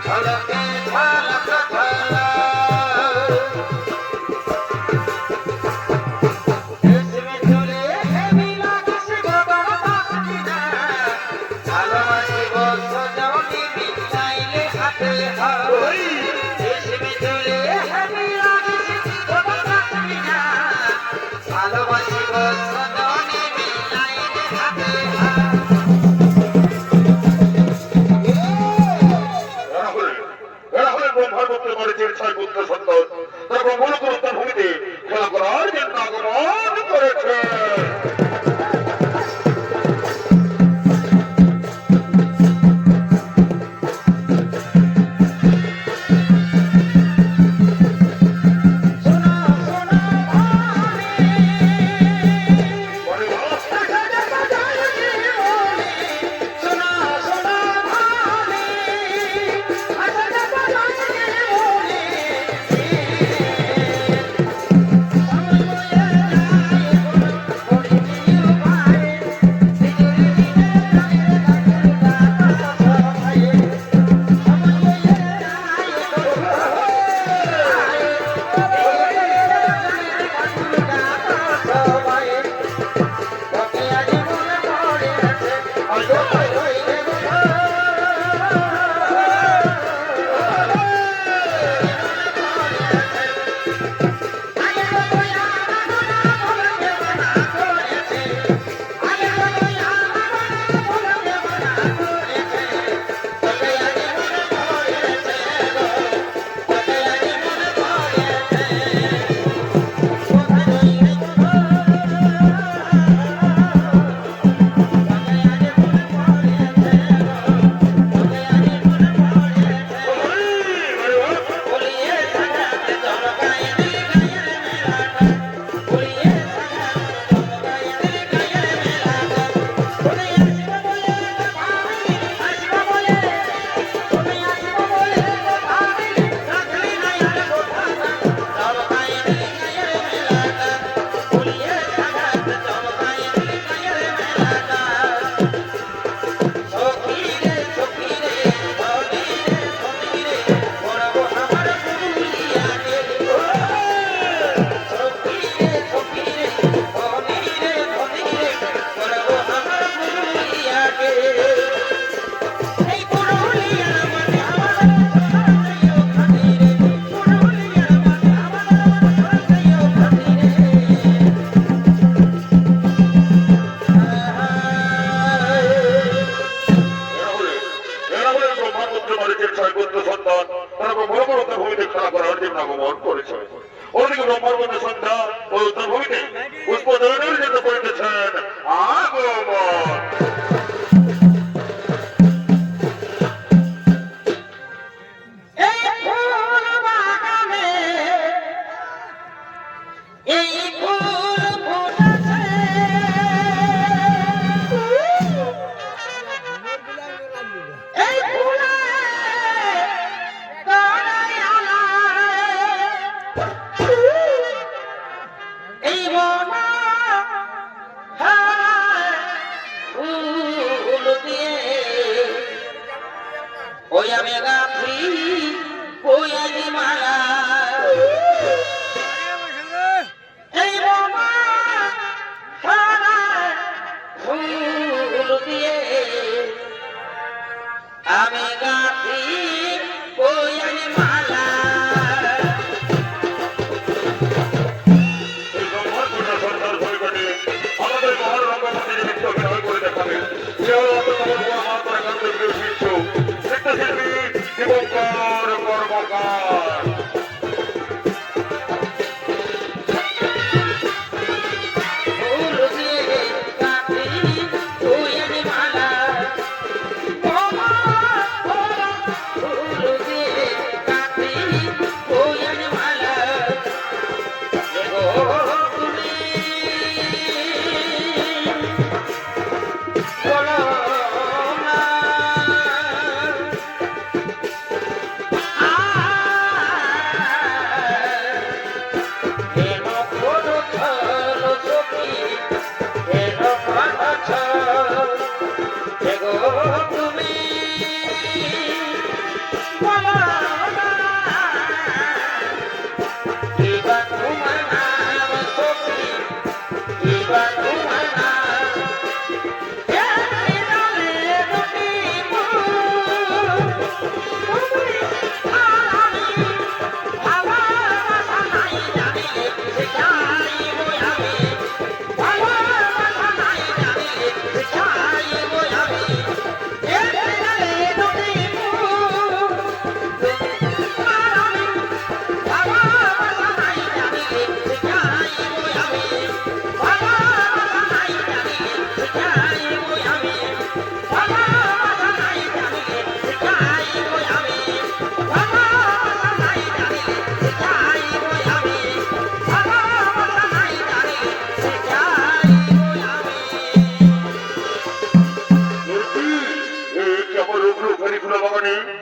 ঝলকে ঝলক ঝলক রেশমি চুলে হেমি লাগিস গগন পাখিনা ভালোবাসিব সজনী মিলাইলে হাতে হাত রেশমি চুলে হেমি লাগিস গগন পাখিনা ভালোবাসিব সজনী মিলাইলে হাতে হাত ছয় পুত্র সন্তান তারপর মূলপুরুত্বের ভূমিতে খেলা করার জন্য আগমন করেছে। ওদিকে ব্রহ্মার সন্ধ্যা ও উত্তর ভূমিতে পুষ্পদয়নের জন্য করিতেছেন আগমন।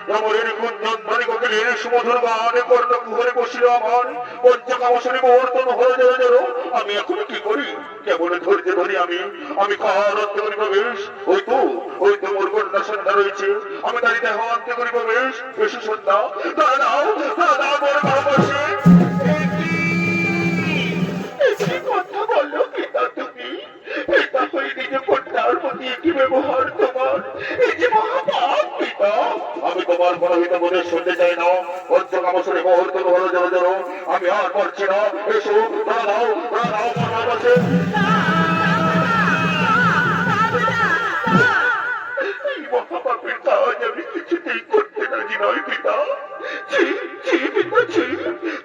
রামের কুঞ্জন ধ্বনি কোকিলের সুমধুর গানে কর্ণ কুহরে বসিল আমার পঞ্চকামশনে মুহূর্তন হয়ে যেন আমি এখন কি করি কেবল ধৈর্য ধরি আমি কার অন্তে করি প্রবেশ ওই তো মোর কন্যা সন্ধ্যা রয়েছে আমি তারি দেহ অন্তে করি প্রবেশ এসে সন্ধ্যা দাঁড়াও মোর ভালোবাসে কথা বলো পিতা তুমি পিতা হয়ে নিজে কন্যার প্রতি কি ব্যবহার তোমার এই যে মহাপাপ পিতা আমি তোমার পরহিত মনে শুনতে চাই না পঞ্চকামশনে মুহূর্ত হলো যেন আমি আর পারছি না এসো দাঁড়াও মোর ভালোবাসে এই মহাপাপের কাজ আমি কিছুতেই করতে রাজি নয় পিতা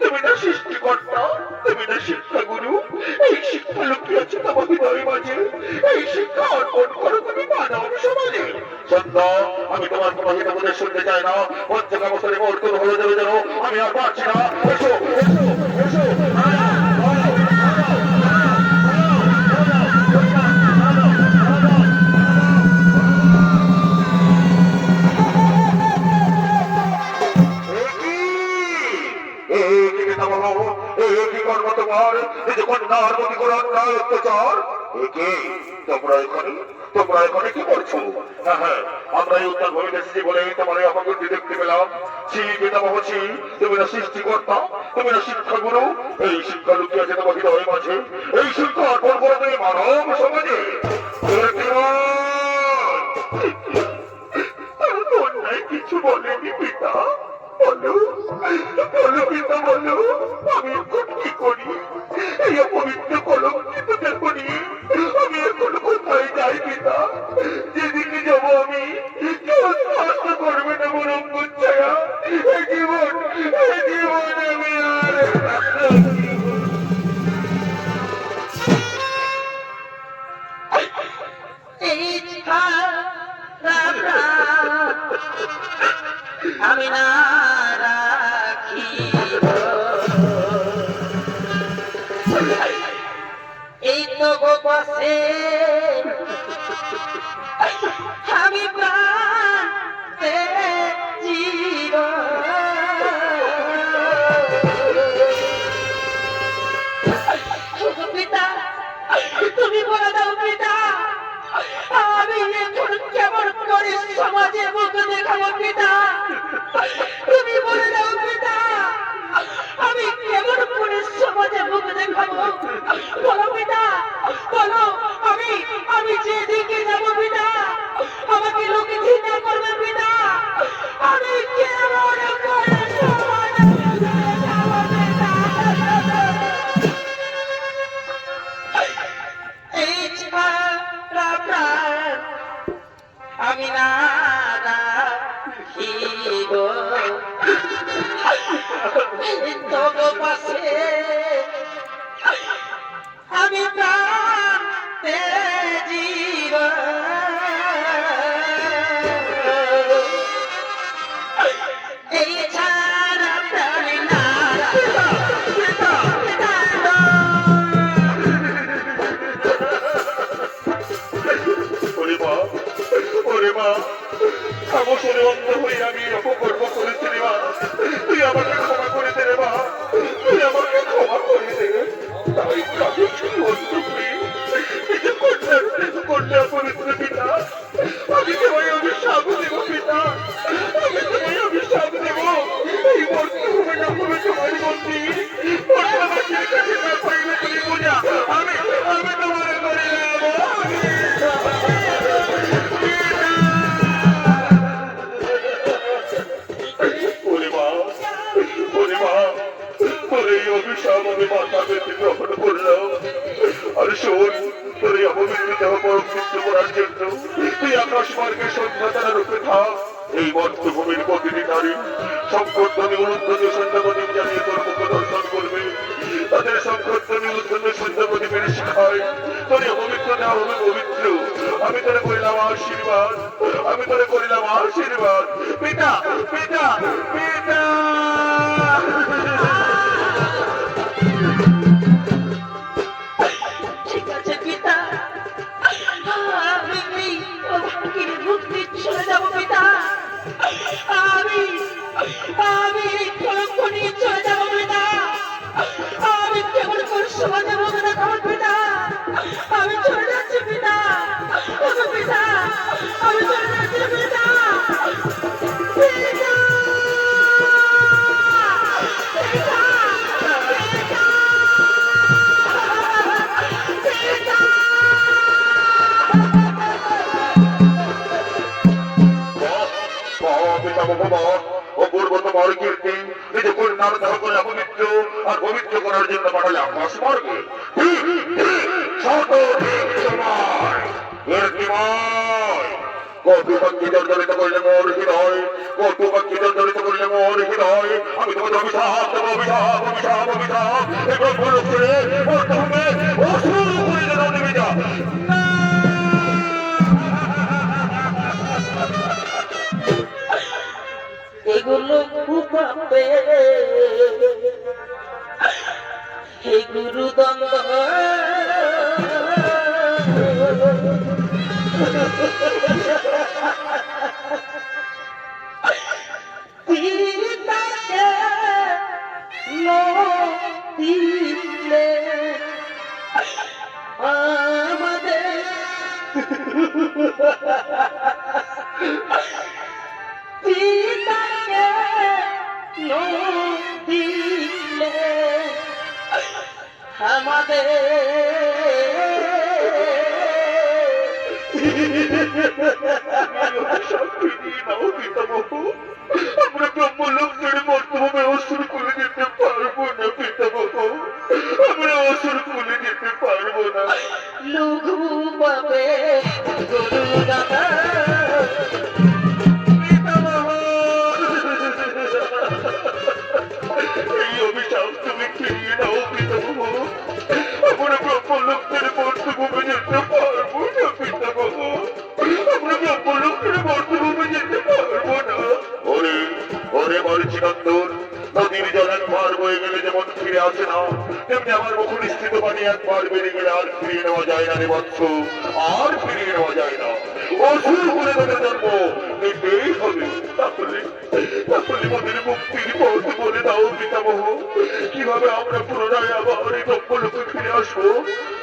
তুমি না সৃষ্টিকর্তা তুমি না শিক্ষাগুরু এই শিক্ষা লুকিয়েছে তোমার হৃদয়ের মাঝে এই শিক্ষা অর্পণ করো তুমি মানব সমাজে সন্ধ্যা আমি তোমার প্রবাহিত বলে শুনতে চাই না পঞ্চকামশনে মুহূর্ত হলো যেন আমি আর পারছি না এসো তোমরা এখানে কি করছো হ্যাঁ আমরা এই উত্তর ভূমিতে এসেছি বলে তোমার অপকৃতি দেখতে পেলাম তুমি না সৃষ্টিকর্তা তুমি না শিক্ষাগুরু এই শিক্ষা লুকিয়েছে তোমার হৃদয়ের মাঝে এই শিক্ষা অর্পণ করে তুমি মানব সমাজে কিছু বলেনি পিতা বলো পিতা বলো আমি এখন কি করি এই অপবিত্র কলঙ্কিত দেখো নিয়ে আমি এখন কোথায় যাই পিতা যেদিকে যাবো আমি কেউ স্পষ্ট করবে না মোর অঙ্গুর ছায়া এই জীবন আমি আর আমি না রাখি এই তো গোপাসে আমি প্রাণ জীব পিতা তুমি বলে দাও পিতা আমি এখন কেমন করে সমাজে মুখ দেখাবো পিতা তুমি বলে দাও পিতা আমি কেমন করে সমাজে মুখ দেখাবো বলো পিতা বলো আমি যেদিকে যাবো পিতা আমাকে লোকে ঘৃণা করবে পিতা আমি কেমন করে সমাজে মুখ দেখাবো পিতা এই ছাড়া প্রাণ আমি না রাখিব তব পাশে আমি প্রাণ জীব এই ছাড়া প্রাণ না ওরে মা অবসরে অন্ধ হয়ে আমি অপকর্ম করেছি রে মা তুই আমাকে ক্ষমা করে দে রে মা তুই আমাকে ক্ষমা করে দে তাই কাকে শুধু অন্ধ হয়ে কন্যা পবিত্র পিতা আমি তোমায় অভিশাপ দেব পিতা আমি তোমায় অভিশাপ দেব এই মূর্তি হবে না হবে তোমার মন্দির পর্দাবাসীর কাছে না পাইলে তুমি পূজা আমি তোমার করে অভিশাপ আমি মাথা পেতে গ্রহণ করলাম আর শোন তোর এই অপবিত্র দেহ পরমৃত্যু করার জন্য তুই আকাশ মার্গে সন্ধ্যা তারা রূপে থাক এই মর্তভূমির প্রতিটি নারী সংকটধ্বনি উলুধ্বনি সন্ধ্যাপতি জানিয়ে তোর মুখ দর্শন করবে তাদের সংকটধ্বনি উলুধ্বনি সন্ধ্যাপতিমের শিখায় তোর অপবিত্র দেহ হবে পবিত্র আমি তোরে করিলাম আশীর্বাদ পিতা পিতা পিতা ঠিক আছে পিতা আমি এই মুক্তি চলে যাবো পিতা আমি অপমান অপূর্ব তোমার কীর্তি নিজ কন্যার দেহ করে অপবিত্র আর পবিত্র করার জন্য পাঠালে আকাশ মার্গে শত সময় কটু পাখি জর্জরিত করলে মোর হৃদয় কটু পাখি জর্জরিত করলে মোর হৃদয় আমি তোমাদের অভিশাপ দেবো অভিশাপ অভিশাপ অভিশাপ এবং বলো ছেড়ে বর্তমানে অসুর করে যেন নেমে যা এগুলো পাবে হে গুরুদন্ড পিতাকে দিলে আমাদের পিতাকে দিলে আমাদের আমরা ব্রহ্মলোক ছেড়ে বর্তমানে অসুর খুলে যেতে পারবো না পিতামহ আমরা অসুর খুলে যেতে পারবো না লঘু পাবে গুরু দাদা এই অভিশাপ তুমি ফিরিয়ে দাও পিতামহ আমরা ব্রহ্মলোক ছেড়ে বর্তমানে যেতে পারবো না পিতামহ আমরা ব্রহ্মলোক ছেড়ে বর্তমানে যেতে পারবো না ওরে ওরে মরিচিনন্দন নদীর জল একবার বয়ে গেলে যেমন ফিরে আসে না তেমনি আমার মুখ নিশ্চিত পানি একবার বেরিয়ে গেলে আর ফিরিয়ে নেওয়া যায় না রে বৎস আর ফিরিয়ে নেওয়া যায় না অসুর করে তোদের জন্ম নিতেই হবে তাহলে তাহলে মোদের মুক্তির পথ বলে দাও পিতামহ কিভাবে আমরা পুনরায় আবার এই ব্রহ্মলোকে ফিরে আসবো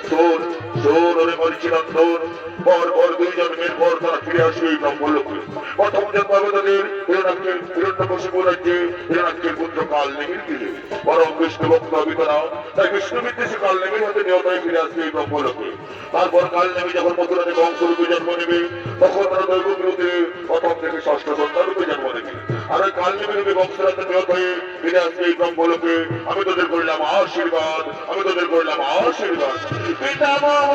শোন শোন ওরে মরিচিনন্দন পর পর 2 জন্মের পর তারা ফিরে আসবে এই ব্রহ্মলোকে প্রথম জন্ম হবে তাদের হিরণ্যকশিপু রাজ্যে হিরণ্যাক্ষের পুত্র কালনেমির গৃহে বরং বিষ্ণু ভক্ত হবে তারা তাই বিষ্ণু বিদ্বেষী কালনেমির হাতে নিহত হয়ে ফিরে আসবে এই ব্রহ্মলোকে তারপর কালনেমি যখন মথুরাতে বংশরূপে জন্ম নেবে তখন তারা দৈবগ্রহতে প্রথম থেকে ষষ্ঠ সন্তান রূপে জন্ম নেবে আর ওই কালনেমি রূপে বংশরাতে নিহত হয়ে ফিরে আসবে এই ব্রহ্মলোকে আমি তোদের করলাম আশীর্বাদ আমি তোদের করলাম আশীর্বাদ পিতামহ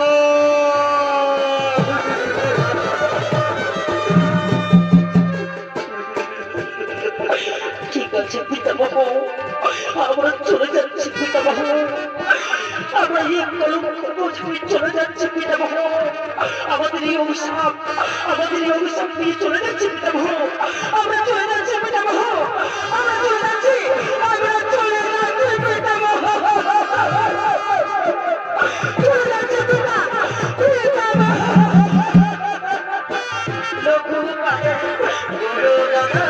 ঠিক আছে পিতামহ আমরা চলে যাচ্ছি পিতামহ আমরা এই কলঙ্ক বোঝাই চলে যাচ্ছি পিতামহ আমাদের এই অভিশাপ নিয়ে চলে যাচ্ছি পিতামহ আমরা চলে যাচ্ছি পিতামহ আমরা চলে যাচ্ছি পিতামহ চলে যাচ্ছি পিতামহ লঘু পায়ে গুরু দাদা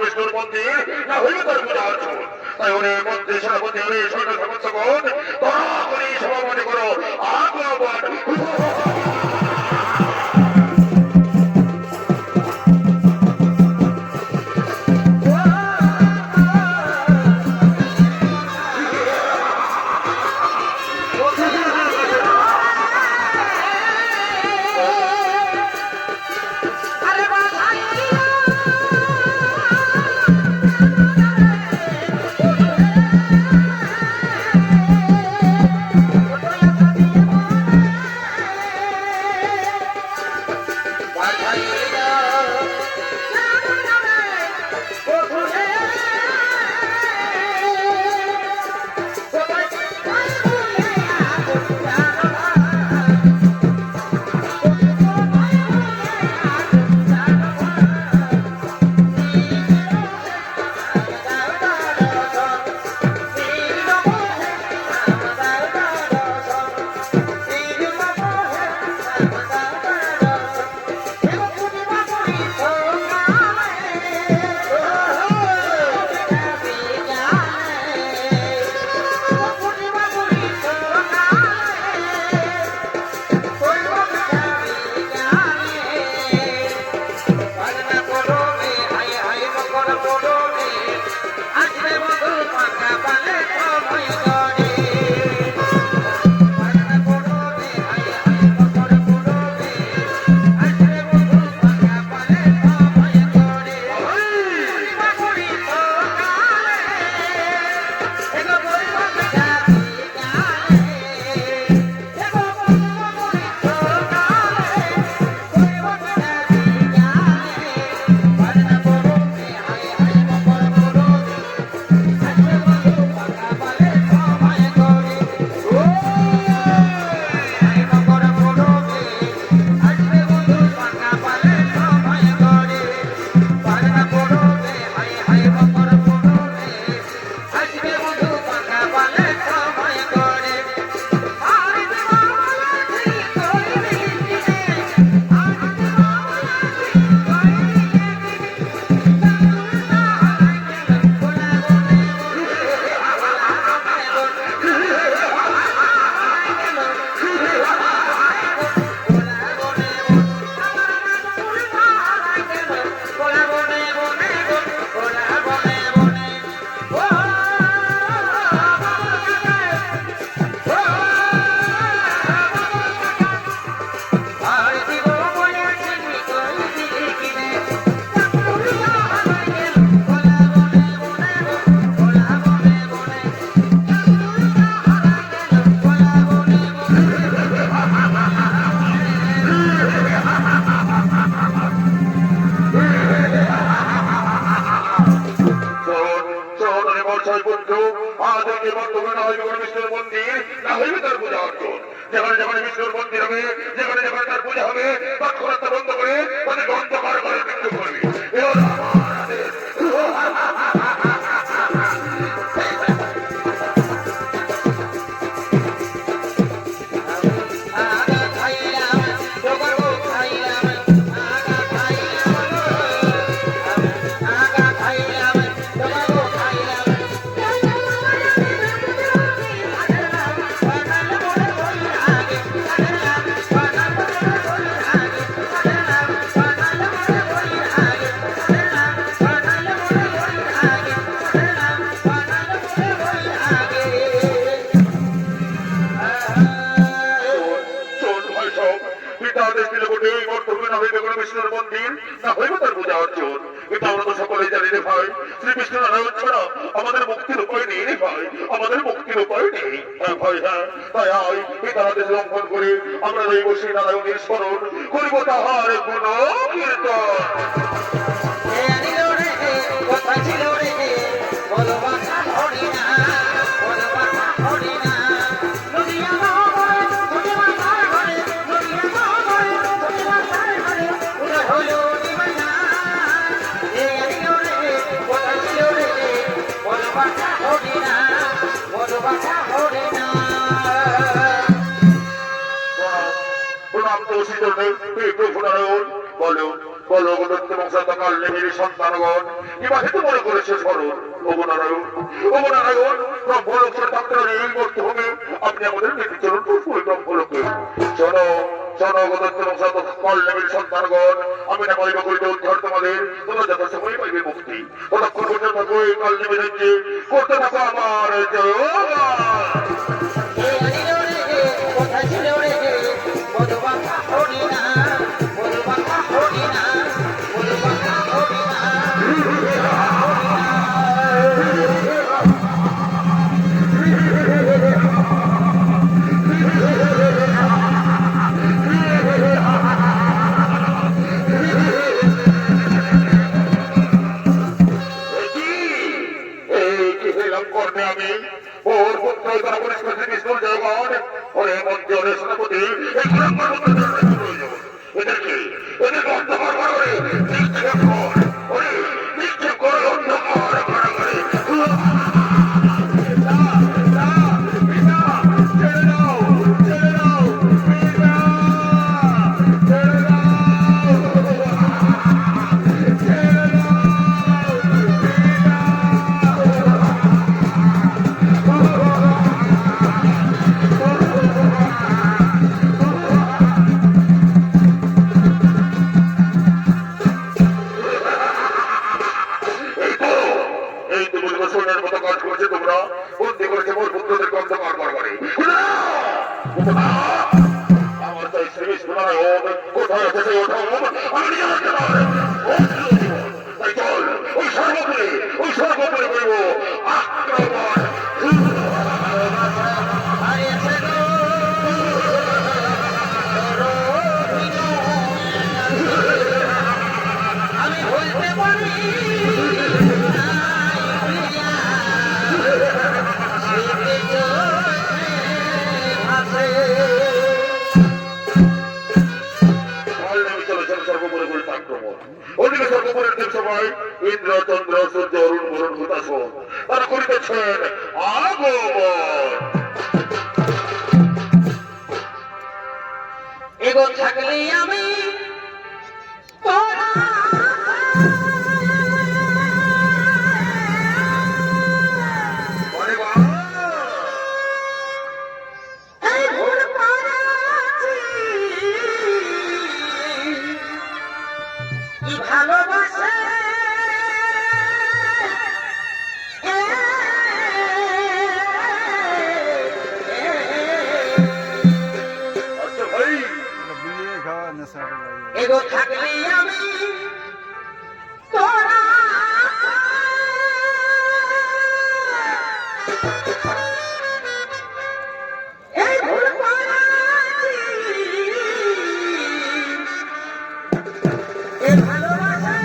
বিষ্ণুর মন্দির না হইবে তার পূজা অর্চন তাই ওরে মন্দির সভাপতি ওরে সৈন্য সমর্থকগণ দয়া করে সভা মনে করো আগমন মন্দির, না হইবে তার পূজা অর্জন। যেখানে যেখানে বিষ্ণুর মন্দির হবে, যেখানে যেখানে তার পূজা হবে, তৎক্ষণাৎ তা বন্ধ করে তাদের অন্ধকার করে মৃত্যু করবে। এ হলো আমার আদেশ। বিষ্ণুর মন্দির, না হইবে তার পূজা অর্জন। কিন্তু আমরা তো সকলেই জানি রে ভাই, শ্রী বিষ্ণু নারায়ণ ছাড়া আমাদের মুক্তির উপায় নেই রে ভাই, আমাদের মুক্তির উপায় নেই। হ্যাঁ ভাই, হ্যাঁ, তাই আই পিতার আদেশ লঙ্ঘন করে আমরা রইব শ্রী নারায়ণের স্মরণ, করিব তাহার গুণ কীর্তন। প্রণাম তো শ্রীচরণের প্রভু নারায়ণ। বলো বলো দত্ত বংশাকাল নেমের সন্তানগণ কিবা হেতু মনে করেছে স্মরণ। ওগো নারায়ণ, ওগো নারায়ণ, ব্রহ্মলোকের ডাক্তার এই মর্তভূমে আপনি আমাদের নীতিচরণ পুষ্পম ফলকে শোনো শোনো দত্ত বংশাকাল নেমের সন্তানগণ, আমি না করিব করিতে উদ্ধার তোমাদের, তোমরা যত সময় পাইবে মুক্তি, ততক্ষণ করতে থাকো এই কাল নেমে যাচ্ছে, করতে থাকো আমার জয়গান। আমার তাই শ্রী বিষ্ণু নারায়ণ কোথায় আছে সেই ওঠম আমি জানতে পারি। তাই চল ওই সর্বোপরি করবো আক্রমণ। আমি বলতে পারি ইন্দ্র চন্দ্র সূর্য অরুণ বরুণ হুতাশন তারা করিতেছেন আগমন। এগো থাকলে আমি ভালোবাসে এগো থাকলে আমি তোরা এই ভুল করেছি এ ভালোবাসা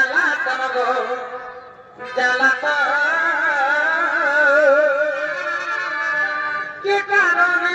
জ্বালাতন গো জ্বালাতন, কে কারণে